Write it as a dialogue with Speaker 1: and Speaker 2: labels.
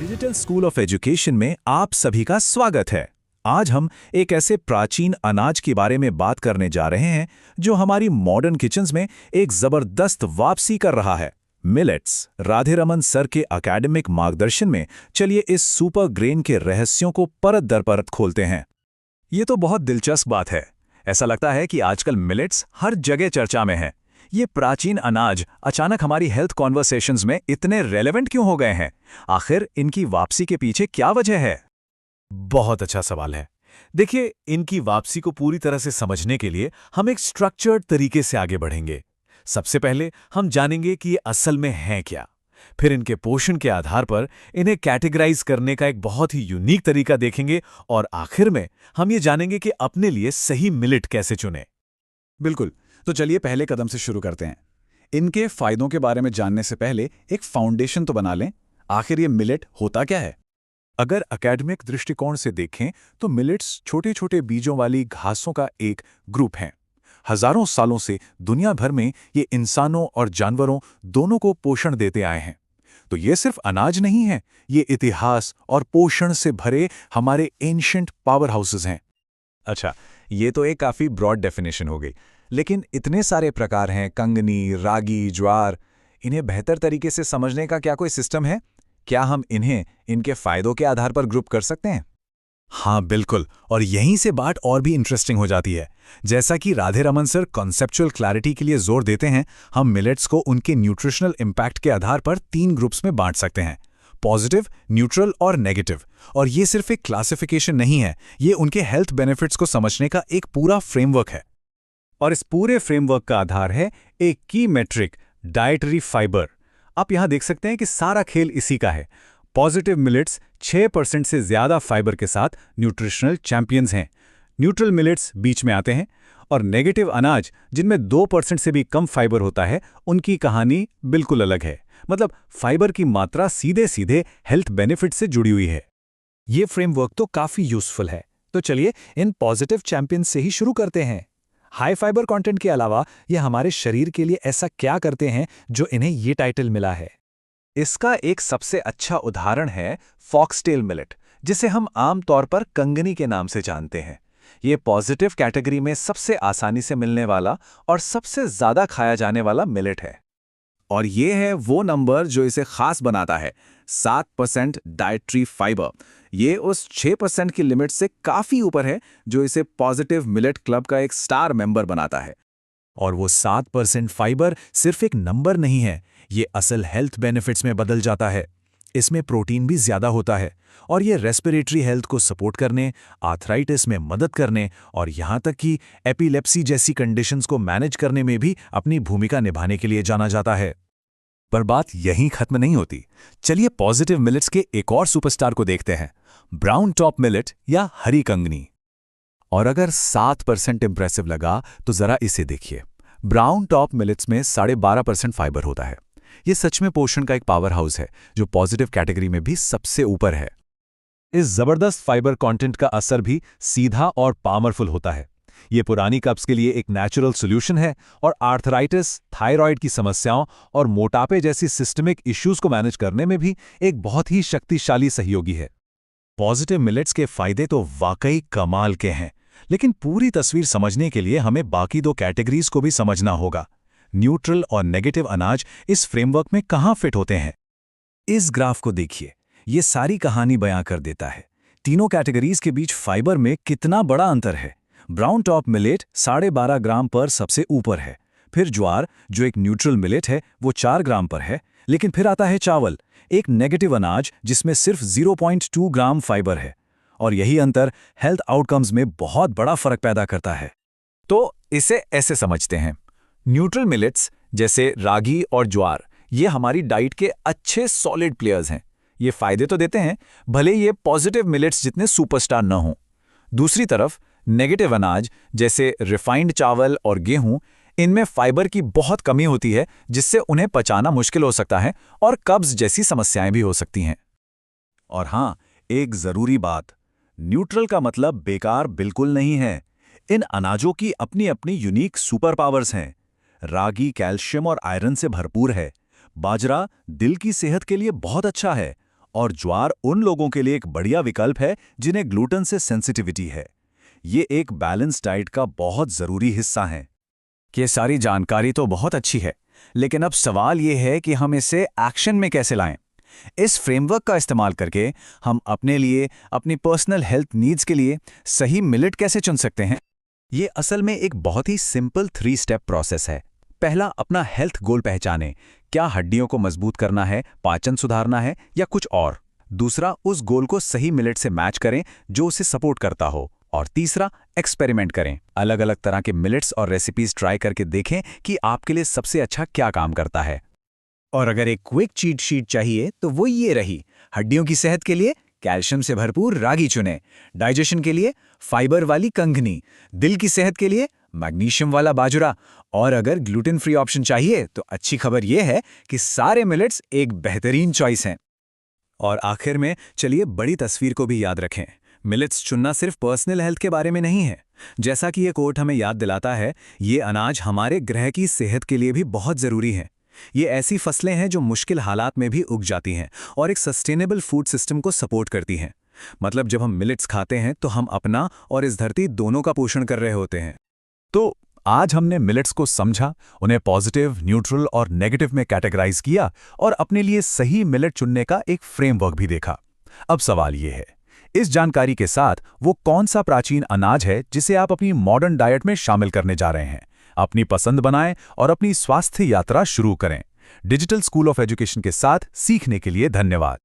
Speaker 1: Digital school of education में आप सभी का स्वागत है। आज हम एक ऐसे प्राचीन अनाज के बारे में बात करने जा रहे हैं जो हमारी मॉडर्न किचन्स में एक जबरदस्त वापसी कर रहा है, मिलेट्स। राधे रमन सर के एकेडमिक मार्गदर्शन में चलिए इस सुपर ग्रेन के रहस्यों को परत दर परत खोलते हैं। ये तो बहुत दिलचस्प बात है। ऐसा लगता है कि आजकल मिलेट्स हर जगह चर्चा में है। ये प्राचीन अनाज अचानक हमारी हेल्थ कॉन्वर्सेशंस में इतने रेलेवेंट क्यों हो गए हैं? आखिर इनकी वापसी के पीछे क्या वजह है?
Speaker 2: बहुत अच्छा सवाल है। देखिए, इनकी वापसी को पूरी तरह से समझने के लिए हम एक स्ट्रक्चर्ड तरीके से आगे बढ़ेंगे। सबसे पहले हम जानेंगे कि ये असल में हैं क्या। फिर इनके पोषण के आधार पर इन्हें कैटेगराइज करने का एक बहुत ही यूनिक तरीका देखेंगे और आखिर में हम ये जानेंगे कि अपने लिए सही मिलेट कैसे चुनें।
Speaker 1: बिल्कुल, तो चलिए पहले कदम से शुरू करते हैं। इनके फायदों के बारे में जानने से पहले एक फाउंडेशन तो बना लें। आखिर ये मिलेट होता क्या है? अगर एकेडमिक दृष्टिकोण से देखें तो मिलेट्स छोटे छोटे बीजों वाली घासों का एक ग्रुप हैं। हजारों सालों से दुनिया भर में ये इंसानों और जानवरों दोनों को पोषण देते आए हैं। तो ये सिर्फ अनाज नहीं है, ये इतिहास और पोषण से भरे हमारे एंशिएंट पावर हाउसेस हैं।
Speaker 2: अच्छा, ये तो एक काफी ब्रॉड डेफिनेशन हो गई, लेकिन इतने सारे प्रकार हैं, कंगनी, रागी, ज्वार, इन्हें बेहतर तरीके से समझने का क्या कोई सिस्टम है? क्या हम इन्हें इनके फायदों के आधार पर ग्रुप कर सकते हैं?
Speaker 1: हाँ बिल्कुल, और यहीं से बात और भी इंटरेस्टिंग हो जाती है। जैसा कि Radhe Raman sir conceptual clarity के लिए जोर देते हैं, हम मिलेट्स को उनके न्यूट्रिशनल इम्पैक्ट के आधार पर 3 ग्रुप्स में बांट सकते हैं: पॉजिटिव, न्यूट्रल और नेगेटिव। और ये सिर्फ एक क्लासिफिकेशन नहीं है, ये उनके हेल्थ बेनिफिट्स को समझने का एक पूरा फ्रेमवर्क है।
Speaker 2: और इस पूरे फ्रेमवर्क का आधार है एक की मेट्रिक, डाइटरी फाइबर। आप यहां देख सकते हैं कि सारा खेल इसी का है। पॉजिटिव मिलेट्स 6% से ज्यादा फाइबर के साथ न्यूट्रिशनल चैंपियंस हैं। न्यूट्रल मिलेट्स बीच में आते हैं और नेगेटिव अनाज जिनमें 2% से भी कम फाइबर होता है, उनकी कहानी बिल्कुल अलग है। मतलब फाइबर की मात्रा सीधे सीधे हेल्थ बेनिफिट से जुड़ी हुई है।
Speaker 1: ये फ्रेमवर्क तो काफी यूजफुल है। तो चलिए इन पॉजिटिव चैंपियंस से ही शुरू करते हैं। हाई फाइबर कंटेंट के अलावा ये हमारे शरीर के लिए ऐसा क्या करते हैं जो इन्हें ये टाइटल मिला है?
Speaker 2: इसका एक सबसे अच्छा उदाहरण है फॉक्सटेल मिलेट, जिसे हम आमतौर पर कंगनी के नाम से जानते हैं। ये पॉजिटिव कैटेगरी में सबसे आसानी से मिलने वाला और सबसे ज्यादा खाया जाने वाला मिलेट है।
Speaker 1: और ये है वो नंबर जो इसे खास बनाता है, 7% डाइटरी फाइबर। ये उस 6% की लिमिट से काफी ऊपर है जो इसे पॉजिटिव मिलेट क्लब का एक स्टार मेंबर बनाता है। और वो 7% फाइबर सिर्फ एक नंबर नहीं है, ये असल हेल्थ बेनिफिट्स में बदल जाता है। इसमें प्रोटीन भी ज्यादा होता है और ये रेस्पिरेटरी हेल्थ को सपोर्ट करने, आर्थराइटिस में मदद करने और यहाँ तक कि एपिलेप्सी जैसी कंडीशंस को मैनेज करने में भी अपनी भूमिका निभाने के लिए जाना जाता है। पर बात यहीं खत्म नहीं होती। चलिए पॉजिटिव मिलेट्स के एक और सुपरस्टार को देखते हैं, ब्राउन टॉप मिलेट या हरी कंगनी। और अगर 7% इंप्रेसिव लगा तो जरा इसे देखिए। ब्राउन टॉप मिलेट्स में 12.5% फाइबर होता है। ये सच में पोषण का एक पावर हाउस है जो पॉजिटिव कैटेगरी में भी सबसे ऊपर है।
Speaker 2: इस जबरदस्त फाइबर कंटेंट का असर भी सीधा और पावरफुल होता है। ये पुरानी कब्ज के लिए एक नेचुरल सॉल्यूशन है और आर्थराइटिस, थायराइड की समस्याओं और मोटापे जैसी सिस्टमिक इश्यूज को मैनेज करने में भी एक बहुत ही शक्तिशाली सहयोगी है।
Speaker 1: पॉजिटिव मिलेट्स के फायदे तो वाकई कमाल के हैं, लेकिन पूरी तस्वीर समझने के लिए हमें बाकी 2 कैटेगरीज को भी समझना होगा। न्यूट्रल और नेगेटिव अनाज इस फ्रेमवर्क में कहाँ फिट होते हैं? इस ग्राफ को देखिए, ये सारी कहानी बयां कर देता है। तीनों कैटेगरीज के बीच फाइबर में कितना बड़ा अंतर है। ब्राउन टॉप मिलेट 12.5 ग्राम पर सबसे ऊपर है। फिर ज्वार, जो एक न्यूट्रल मिलेट है, वो 4 ग्राम पर है। लेकिन फिर आता है चावल, एक नेगेटिव अनाज जिसमें सिर्फ 0.2 ग्राम फाइबर है। और यही अंतर हेल्थ आउटकम्स में बहुत बड़ा फर्क पैदा करता है। तो इसे ऐसे समझते हैं, न्यूट्रल मिलेट्स जैसे रागी और ज्वार, ये हमारी डाइट के अच्छे सॉलिड प्लेयर्स हैं। ये फायदे तो देते हैं, भले ये पॉजिटिव मिलेट्स जितने सुपरस्टार न हों। दूसरी तरफ नेगेटिव अनाज जैसे रिफाइंड चावल और गेहूं, इनमें फाइबर की बहुत कमी होती है, जिससे उन्हें पचाना मुश्किल हो सकता है और कब्ज जैसी समस्याएं भी हो सकती हैं। और हाँ, एक जरूरी बात, न्यूट्रल का मतलब बेकार बिल्कुल नहीं है। इन अनाजों की अपनी अपनी यूनिक सुपर पावर्स हैं। रागी कैल्शियम और आयरन से भरपूर है। बाजरा दिल की सेहत के लिए बहुत अच्छा है और ज्वार उन लोगों के लिए एक बढ़िया विकल्प है जिन्हें ग्लूटेन से सेंसिटिविटी है। ये एक बैलेंस डाइट का बहुत ज़रूरी हिस्सा है।
Speaker 2: ये सारी जानकारी तो बहुत अच्छी है, लेकिन अब सवाल ये है कि हम इसे एक्शन में कैसे लाएं। इस फ्रेमवर्क का इस्तेमाल करके हम अपने लिए, अपनी पर्सनल हेल्थ नीड्स के लिए सही मिलेट कैसे चुन सकते हैं? ये असल में एक बहुत ही सिंपल 3 स्टेप प्रोसेस है। पहला, अपना हेल्थ गोल पहचानें। क्या हड्डियों को मजबूत करना है, पाचन सुधारना है या कुछ और? दूसरा, उस गोल को सही मिलेट से मैच करें जो उसे सपोर्ट करता हो। और तीसरा, एक्सपेरिमेंट करें। अलग अलग तरह के मिलेट्स और रेसिपीज ट्राई करके देखें कि आपके लिए सबसे अच्छा क्या काम करता है। और अगर एक क्विक चीट शीट चाहिए तो वो ये रही। हड्डियों की सेहत के लिए कैल्शियम से भरपूर रागी चुनें, डाइजेशन के लिए फाइबर वाली कंगनी, दिल की सेहत के लिए मैग्नीशियम वाला बाजरा, और अगर ग्लूटेन फ्री ऑप्शन चाहिए तो अच्छी खबर यह है कि सारे मिलेट्स एक बेहतरीन चॉइस हैं। और आखिर में चलिए बड़ी तस्वीर को भी याद रखें। मिलेट्स चुनना सिर्फ पर्सनल हेल्थ के बारे में नहीं है। जैसा कि ये कोट हमें याद दिलाता है, ये अनाज हमारे ग्रह की सेहत के लिए भी बहुत ज़रूरी है। ये ऐसी फसलें हैं जो मुश्किल हालात में भी उग जाती हैं और एक सस्टेनेबल फूड सिस्टम को सपोर्ट करती हैं। मतलब जब हम मिलेट्स खाते हैं तो हम अपना और इस धरती दोनों का पोषण कर रहे होते हैं। तो आज हमने मिलेट्स को समझा, उन्हें पॉजिटिव, न्यूट्रल और नेगेटिव में कैटेगराइज किया और अपने लिए सही मिलेट चुनने का एक फ्रेमवर्क भी देखा। अब सवाल ये है, इस जानकारी के साथ वो कौन सा प्राचीन अनाज है जिसे आप अपनी मॉडर्न डाइट में शामिल करने जा रहे हैं? अपनी पसंद बनाएं और अपनी स्वास्थ्य यात्रा शुरू करें। डिजिटल स्कूल ऑफ एजुकेशन के साथ सीखने के लिए धन्यवाद।